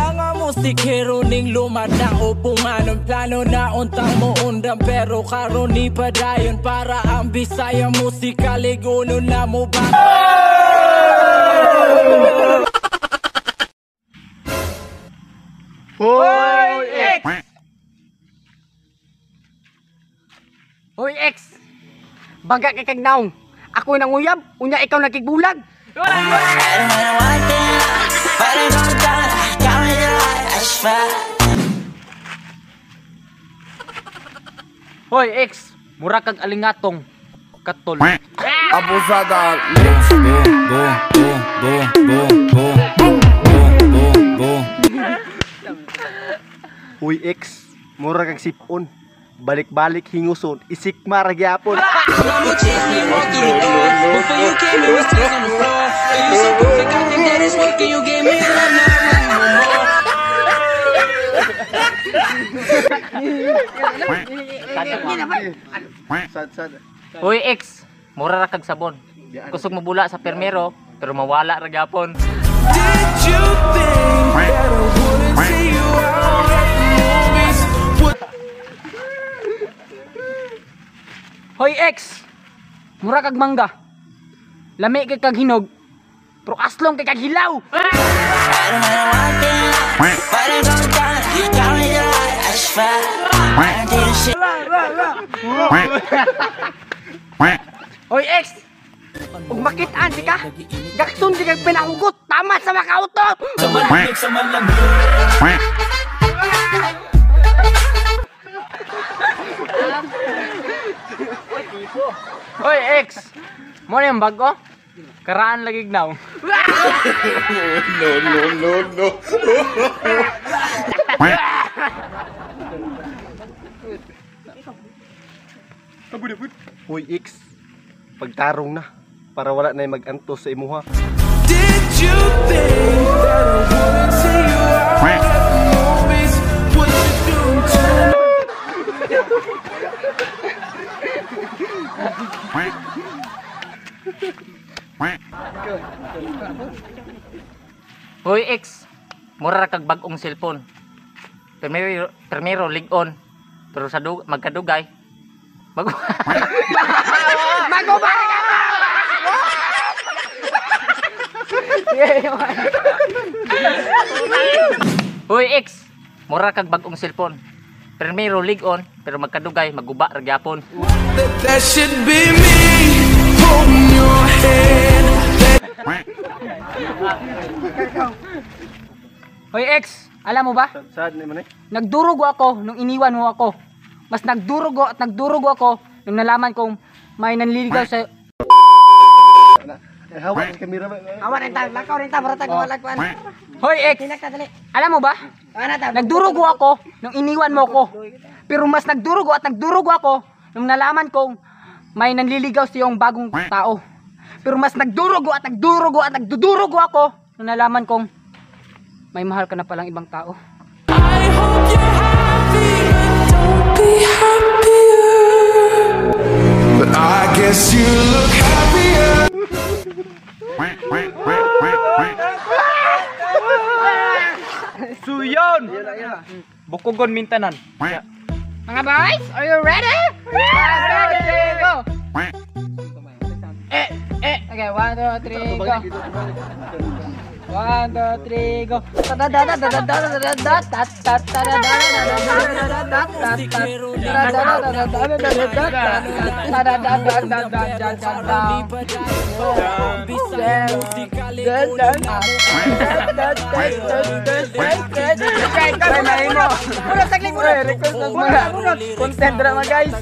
lang ang musikero ning lumadang upungan ng plano na untang mo undang pero karon ni padayon para ang Bisaya musika liguno na mo ba. Hoy X! Hoy X! Baga kay kagnaong. Ako nang uyab, unya ikaw nagkigbulag. Hoy X, mura kag alingatong katol. Abusada. Uy X, mura kag sipon. Balik-balik hinguson, isikma ra gyapon. Hoy X, mura ra kag sabon. Kusog mo bula sa permero, pero mawala ra gyapon. Did you think that I wouldn't see you out at the movies? Hoy X, mura kag mangga. Lami kay kag hinog, pero aslong kay kag hilaw. Hoy X, ug makitaan di ka. Gakson di kag pinahugot, tama sa makautot. Hoy X, mo na yung bago? Karaan lagi gnaw. No. Uy X, pagtarong na para wala na yung mag-antos sa imuha. Did you think that I wouldn't see you out at the movies? What you do to Hoy X, mura ra kag bag-ong cellphone. Primero lig-on, pero sa magkadugay. Magubay ka ba? Hoy X, mura kag bag-ong cellphone. Primero lig-on, pero magkadugay, maguba ra gyapon. that should be me holding your hand. Hoy X, alam mo ba? Sad ni man eh. Nagdurugo ako nung iniwan mo ako. Mas nagdurugo ako nung nalaman kong may nanliligaw sa... Hawak sa kamera ba? Awan renta, lakaw renta, baratag wala kuan. Hoy X, Dali. alam mo ba? Ana ta. Nagdurugo ako nung iniwan mo ko. Pero mas nagdurugo ako nung nalaman kong may nanliligaw sa iyong bagong tao. Pero mas nagdurugo ako nung nalaman kong may mahal ka na palang ibang tao. I hope you're happy, but don't be happier. But I guess you look happier. Suyon! Bukugon mintanan. Mga boys, are you ready? 1, 2, 3, go! Okay, 1, 2, 3, go! 1, 2, 3, go! Content drama guys!